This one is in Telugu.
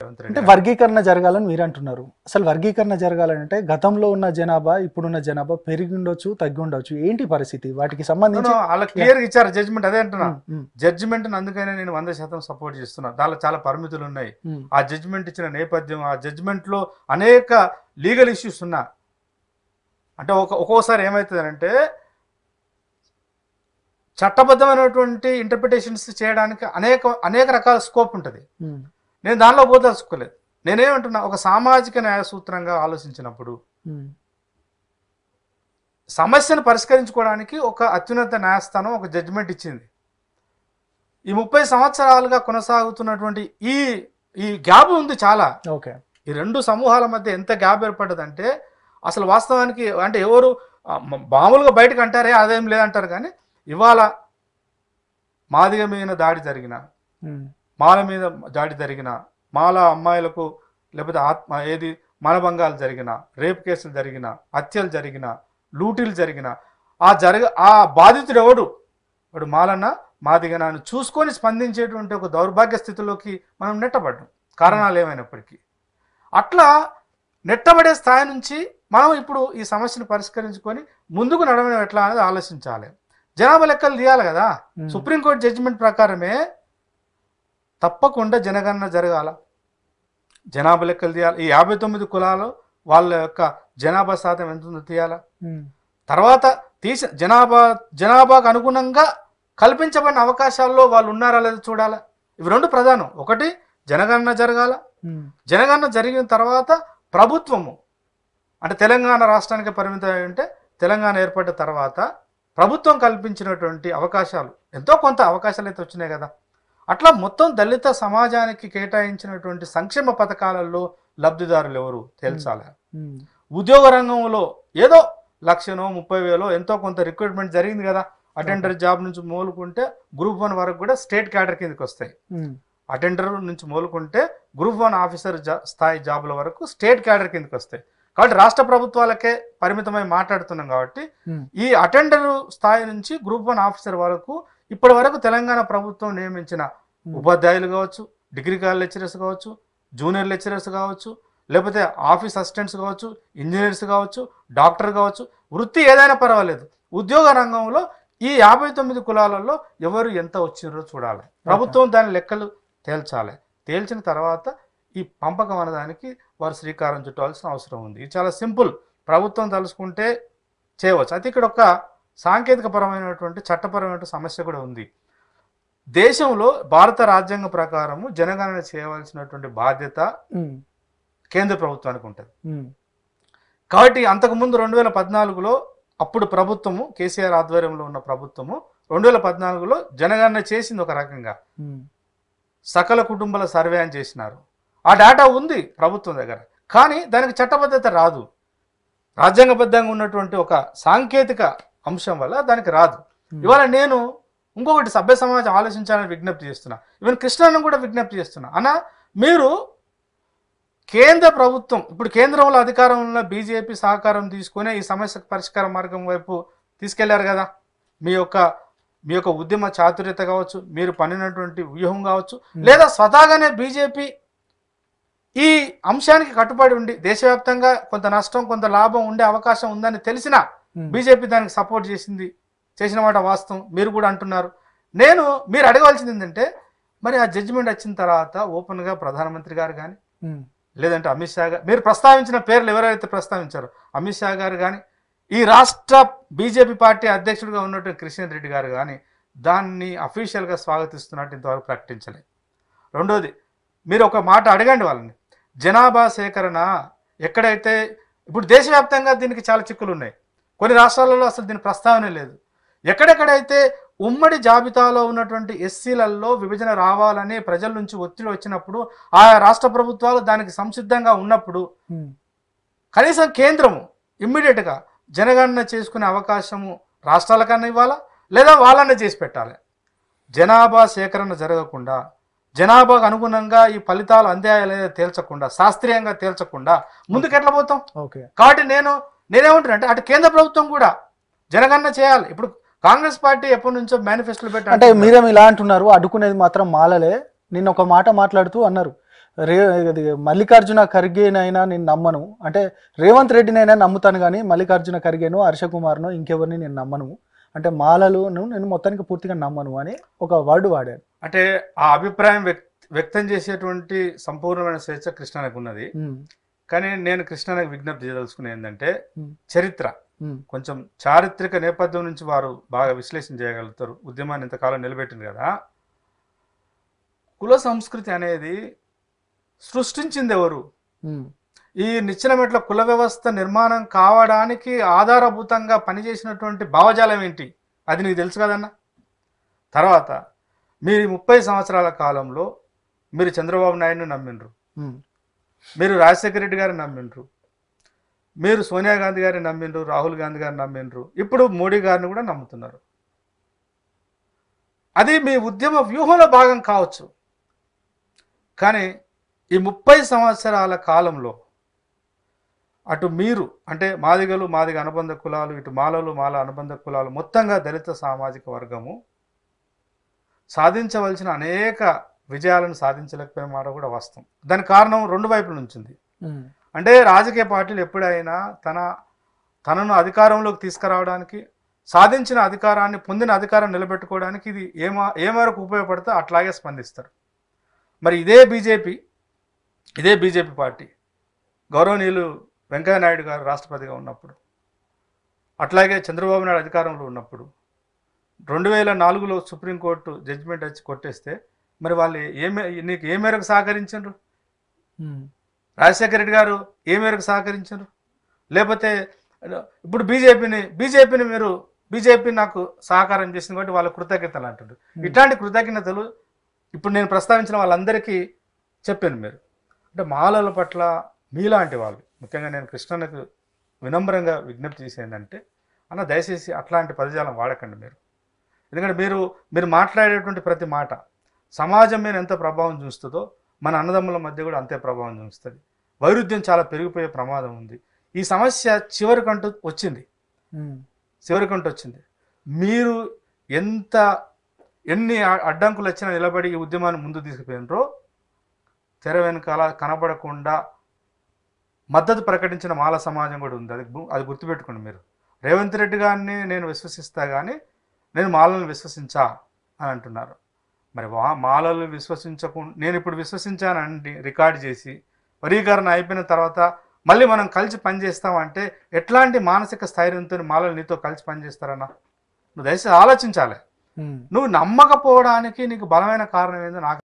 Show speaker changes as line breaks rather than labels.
రేవంత్ రెడ్డి.
అంటే వర్గీకరణ జరగాలని మీరు అంటున్నారు. అసలు వర్గీకరణ జరగాలంటే గతంలో ఉన్న జనాభా ఇప్పుడున్న జనాభా పెరిగి ఉండొచ్చు, తగ్గి ఉండొచ్చు. ఏంటి పరిస్థితి వాటికి సంబంధించి?
వాళ్ళ క్లియర్ ఇచ్చారు జడ్జిమెంట్. అదే అంటున్నా, జడ్జిమెంట్ అందుకనే నేను 100% సపోర్ట్ చేస్తున్నా. దానిలో చాలా పరిమితులు ఉన్నాయి. ఆ జడ్జిమెంట్ ఇచ్చిన నేపథ్యం, ఆ జడ్జిమెంట్ లో అనేక లీగల్ ఇష్యూస్ ఉన్నా. అంటే ఒక్కోసారి ఏమవుతుందంటే చట్టబద్ధమైనటువంటి ఇంటర్ప్రిటేషన్స్ చేయడానికి అనేక రకాల స్కోప్ ఉంటుంది. నేను దానిలో పోదలుచుకోలేదు. నేనేమంటున్నా, ఒక సామాజిక న్యాయ సూత్రంగా ఆలోచించినప్పుడు సమస్యను పరిష్కరించుకోవడానికి ఒక అత్యున్నత న్యాయస్థానం ఒక జడ్జిమెంట్ ఇచ్చింది. ఈ 30 సంవత్సరాలుగా కొనసాగుతున్నటువంటి ఈ గ్యాప్ ఉంది చాలా. ఈ రెండు సమూహాల మధ్య ఎంత గ్యాప్ ఏర్పడ్డదంటే అసలు వాస్తవానికి అంటే ఎవరు మామూలుగా బయటకు అంటారే అదేం లేదంటారు, కానీ ఇవాళ మాదిగ మీద దాడి జరిగిన, మాల మీద దాడి జరిగిన, మాల అమ్మాయిలకు లేకపోతే మానభంగాలు జరిగిన, రేప్ కేసులు జరిగిన, హత్యలు జరిగిన, లూటీలు జరిగిన ఆ బాధితుడు ఎవడు, వాడు మాలన్న మాదిగన అని చూసుకొని స్పందించేటువంటి ఒక దౌర్భాగ్య స్థితిలోకి మనం నెట్టబడ్డాం, కారణాలు ఏమైనప్పటికీ. అట్లా నెట్టబడే స్థాయి నుంచి మనం ఇప్పుడు ఈ సమస్యను పరిష్కరించుకొని ముందుకు నడవడం ఎట్లా అనేది ఆలోచించాలి. జనాభా లెక్కలు తీయాలి కదా. సుప్రీంకోర్టు జడ్జిమెంట్ ప్రకారమే తప్పకుండా జనగణన జరగాల, జనాభా లెక్కలు తీయాలి. ఈ 59 కులాలు వాళ్ళ యొక్క జనాభా శాతం ఎంత ఉందో తీయాల. తర్వాత జనాభాకు అనుగుణంగా కల్పించబడిన అవకాశాల్లో వాళ్ళు ఉన్నారా లేదో చూడాలి. ఇవి రెండు ప్రధానం. ఒకటి జనగణన జరగాల. జనగణన జరిగిన తర్వాత ప్రభుత్వము అంటే తెలంగాణ రాష్ట్రానికి పరిమితం ఉంటే తెలంగాణ ఏర్పడిన తర్వాత ప్రభుత్వం కల్పించినటువంటి అవకాశాలు ఎంతో కొంత అవకాశాలు అయితే వచ్చినాయి కదా. అట్లా మొత్తం దళిత సమాజానికి కేటాయించినటువంటి సంక్షేమ పథకాలలో లబ్ధిదారులు ఎవరు తేల్చాలి. ఉద్యోగ రంగంలో ఏదో 1,30,000 ఎంతో కొంత రిక్రూట్మెంట్ జరిగింది కదా. అటెండర్ జాబ్ నుంచి మొదలుకుంటే గ్రూప్ 1 వరకు కూడా స్టేట్ క్యాడర్ కిందకి వస్తాయి. అటెండర్ నుంచి మొదలుకుంటే గ్రూప్ 1 ఆఫీసర్ స్థాయి జాబుల వరకు స్టేట్ క్యాడర్ కిందకి వస్తాయి. కాబట్టి రాష్ట్ర ప్రభుత్వాలకే పరిమితమై మాట్లాడుతున్నాం కాబట్టి ఈ అటెండర్ స్థాయి నుంచి గ్రూప్ 1 ఆఫీసర్ వరకు ఇప్పటి వరకు తెలంగాణ ప్రభుత్వం నియమించిన ఉపాధ్యాయులు కావచ్చు, డిగ్రీ కాలేజ్ లెక్చరర్స్ కావచ్చు, జూనియర్ లెక్చరర్స్ కావచ్చు, లేకపోతే ఆఫీస్ అసిస్టెంట్స్ కావచ్చు, ఇంజనీర్స్ కావచ్చు, డాక్టర్ కావచ్చు, వృత్తి ఏదైనా పర్వాలేదు. ఉద్యోగ రంగంలో ఈ 59 కులాలలో ఎవరు ఎంత వచ్చినారో చూడాలి. ప్రభుత్వం దాని లెక్కలు తేల్చాలి. తేల్చిన తర్వాత ఈ పంపకం అనేదానికి వారు శ్రీకారం చుట్టాల్సిన అవసరం ఉంది. ఇది చాలా సింపుల్, ప్రభుత్వం తలుచుకుంటే చేయవచ్చు. అయితే ఇక్కడ ఒక సాంకేతిక పరమైనటువంటి చట్టపరమైన సమస్య కూడా ఉంది. దేశంలో భారత రాజ్యాంగ ప్రకారము జనగణన చేయవలసినటువంటి బాధ్యత కేంద్ర ప్రభుత్వానికి ఉంటుంది. కాబట్టి అంతకుముందు 2014లో అప్పుడు ప్రభుత్వము కేసీఆర్ ఆధ్వర్యంలో ఉన్న ప్రభుత్వము 2014లో జనగణన చేసింది. ఒక రకంగా సకల కుటుంబాల సర్వే అని చేసినారు. ఆ డేటా ఉంది ప్రభుత్వం దగ్గర, కానీ దానికి చట్టబద్ధత రాదు. రాజ్యాంగబద్ధంగా ఉన్నటువంటి ఒక సాంకేతిక అంశం వల్ల దానికి రాదు. ఇవాళ నేను ఇంకొకటి సభ్య సమాజం ఆలోచించాలని విజ్ఞప్తి చేస్తున్నా. ఈవెన్ కృష్ణను కూడా విజ్ఞప్తి చేస్తున్నా. అన్న, మీరు కేంద్ర ప్రభుత్వం ఇప్పుడు కేంద్రంలో అధికారంలో ఉన్న బీజేపీ సహకారం తీసుకునే ఈ సమస్యకు పరిష్కార మార్గం వైపు తీసుకెళ్లారు కదా. మీ యొక్క ఉద్యమ చాతుర్యత కావచ్చు, మీరు పన్నినటువంటి వ్యూహం కావచ్చు, లేదా స్వతహాగానే బీజేపీ ఈ అంశానికి కట్టుబడి ఉండి దేశవ్యాప్తంగా కొంత నష్టం కొంత లాభం ఉండే అవకాశం ఉందని తెలిసినా బీజేపీ దానికి సపోర్ట్ చేసిన మాట వాస్తవం. మీరు కూడా అంటున్నారు. మీరు అడగవలసింది ఏంటంటే, మరి ఆ జడ్జిమెంట్ వచ్చిన తర్వాత ఓపెన్గా ప్రధానమంత్రి గారు కానీ లేదంటే అమిత్ షా గారు, మీరు ప్రస్తావించిన పేర్లు ఎవరైతే ప్రస్తావించారో అమిత్ షా గారు కానీ, ఈ రాష్ట్ర బీజేపీ పార్టీ అధ్యక్షుడిగా ఉన్నటువంటి కిషన్ రెడ్డి గారు కానీ దాన్ని అఫీషియల్గా స్వాగతిస్తున్నట్టు ఇంతవరకు ప్రకటించలేదు. రెండోది, మీరు ఒక మాట అడగండి వాళ్ళని. జనాభా సేకరణ ఎక్కడైతే ఇప్పుడు దేశవ్యాప్తంగా దీనికి చాలా చిక్కులు ఉన్నాయి. కొన్ని రాష్ట్రాలలో అసలు దీని ప్రస్తావనే లేదు. ఎక్కడెక్కడైతే ఉమ్మడి జాబితాలో ఉన్నటువంటి ఎస్సీలలో విభజన రావాలని ప్రజల నుంచి ఒత్తిడి వచ్చినప్పుడు ఆయా రాష్ట్ర ప్రభుత్వాలు దానికి సంసిద్ధంగా ఉన్నప్పుడు కనీసం కేంద్రము ఇమ్మీడియట్గా జనగణన చేసుకునే అవకాశము రాష్ట్రాలకన్నా ఇవ్వాలా, లేదా వాళ్ళనే చేసి పెట్టాలి. జనాభా సేకరణ జరగకుండా, జనాభాకు అనుగుణంగా ఈ ఫలితాలు అందాయా లేదా తేల్చకుండా, శాస్త్రీయంగా తేల్చకుండా ముందుకు ఎట్లా పోతాం? కాబట్టి నేనేమంటున్నా అటు కేంద్ర ప్రభుత్వం కూడా జనగణన చేయాలి. ఇప్పుడు కాంగ్రెస్ పార్టీ ఎప్పటి నుంచో మేనిఫెస్టోలు
అంటే మీరేం ఇలా అంటున్నారు, అడ్డుకునేది మాత్రం మాలలే. నిన్న ఒక మాట మాట్లాడుతూ అన్నారు, అది మల్లికార్జున ఖర్గేనైనా నేను నమ్మను, అంటే రేవంత్ రెడ్డినైనా నమ్ముతాను కానీ మల్లికార్జున ఖర్గేను, హర్ష కుమార్ను, ఇంకెవరిని నేను నమ్మను, అంటే మాలలను నేను మొత్తానికి పూర్తిగా నమ్మను అని ఒక వర్డ్ వాడాడు.
అంటే ఆ అభిప్రాయం వ్యక్తం చేసేటువంటి సంపూర్ణమైన స్వేచ్ఛ కృష్ణకు ఉన్నది. కానీ నేను కృష్ణకు విజ్ఞప్తి చేయదలుచుకునే ఏంటంటే, చరిత్ర కొంచెం చారిత్రక నేపథ్యం నుంచి వారు బాగా విశ్లేషణ చేయగలుగుతారు. ఉద్యమాన్ని ఇంతకాలం నిలబెట్టింది కదా. కుల సంస్కృతి అనేది సృష్టించింది ఎవరు? ఈ నిచ్చెనమెట్ల కుల వ్యవస్థ నిర్మాణం కావడానికి ఆధారభూతంగా పనిచేసినటువంటి భావజాలం ఏంటి? అది నీకు తెలుసు కదన్నా. తర్వాత మీరు 30 సంవత్సరాల కాలంలో మీరు చంద్రబాబు నాయుడుని నమ్మిండ్రు, మీరు రాజశేఖర రెడ్డి గారిని నమ్మిండ్రు, మీరు సోనియా గాంధీ గారిని నమ్మిండ్రు, రాహుల్ గాంధీ గారిని నమ్మిండ్రు, ఇప్పుడు మోడీ గారిని కూడా నమ్ముతున్నారు. అది మీ ఉద్యమ వ్యూహంలో భాగం కావచ్చు. కానీ ఈ 30 సంవత్సరాల కాలంలో అటు మీరు అంటే మాదిగలు, మాదిగ అనుబంధ కులాలు, ఇటు మాలలు, మాల అనుబంధ కులాలు, మొత్తంగా దళిత సామాజిక వర్గము సాధించవలసిన అనేక విజయాలను సాధించలేకపోయిన మాట కూడా వాస్తవం. దానికి కారణం రెండు వైపుల నుంచింది. అంటే రాజకీయ పార్టీలు ఎప్పుడైనా తనను అధికారంలోకి తీసుకురావడానికి, సాధించిన అధికారాన్ని, పొందిన అధికారం నిలబెట్టుకోవడానికి ఇది ఏ మేరకు ఉపయోగపడితే అట్లాగే స్పందిస్తారు. మరి ఇదే బీజేపీ పార్టీ గౌరవనీయులు వెంకయ్య నాయుడు గారు రాష్ట్రపతిగా ఉన్నప్పుడు, అట్లాగే చంద్రబాబు నాయుడు అధికారంలో ఉన్నప్పుడు 2004లో సుప్రీంకోర్టు జడ్జిమెంట్ వచ్చి కొట్టేస్తే మరి వాళ్ళు నీకు ఏ మేరకు సహకరించారు? రాజశేఖర రెడ్డి గారు ఏ మేరకు సహకరించారు? లేకపోతే ఇప్పుడు బీజేపీ నాకు సహకారం చేసింది కాబట్టి వాళ్ళ కృతజ్ఞతలు అంటారు. ఇట్లాంటి కృతజ్ఞతలు ఇప్పుడు నేను ప్రస్తావించిన వాళ్ళందరికీ చెప్పాను. మీరు అంటే మాలల పట్ల మీలాంటి వాళ్ళు, ముఖ్యంగా నేను కృష్ణకు వినమ్రంగా విజ్ఞప్తి చేసేందంటే, అన్న దయచేసి అట్లాంటి పదజాలం వాడకండి మీరు. ఎందుకంటే మీరు మాట్లాడేటువంటి ప్రతి మాట సమాజం మీద ఎంత ప్రభావం చూస్తుందో మన అన్నదమ్ముల మధ్య కూడా అంతే ప్రభావం చూస్తుంది. వైరుధ్యం చాలా పెరిగిపోయే ప్రమాదం ఉంది. ఈ సమస్య చివరికంటూ వచ్చింది. మీరు ఎన్ని అడ్డంకులు వచ్చినా నిలబడి ఈ ఉద్యమాన్ని ముందు తీసుకుపోయినరో, తెర వెనుకాల కనబడకుండా మద్దతు ప్రకటించిన మాల సమాజం కూడా ఉంది. అది గుర్తుపెట్టుకోండి మీరు. రేవంత్ రెడ్డి గారిని నేను విశ్వసిస్తా కానీ నేను మాలలను విశ్వసించా అని అంటున్నారు. మరి మాలలు విశ్వసించకుండా నేను ఇప్పుడు విశ్వసించానండి రికార్డు చేసి వర్గీకరణ అయిపోయిన తర్వాత మళ్ళీ మనం కలిసి పనిచేస్తామంటే ఎట్లాంటి మానసిక స్థైర్యంతో మాలలు నీతో కలిసి పనిచేస్తారన్నా? నువ్వు దయచేసి ఆలోచించాలి. నువ్వు నమ్మకపోవడానికి నీకు బలమైన కారణం ఏందో నాకు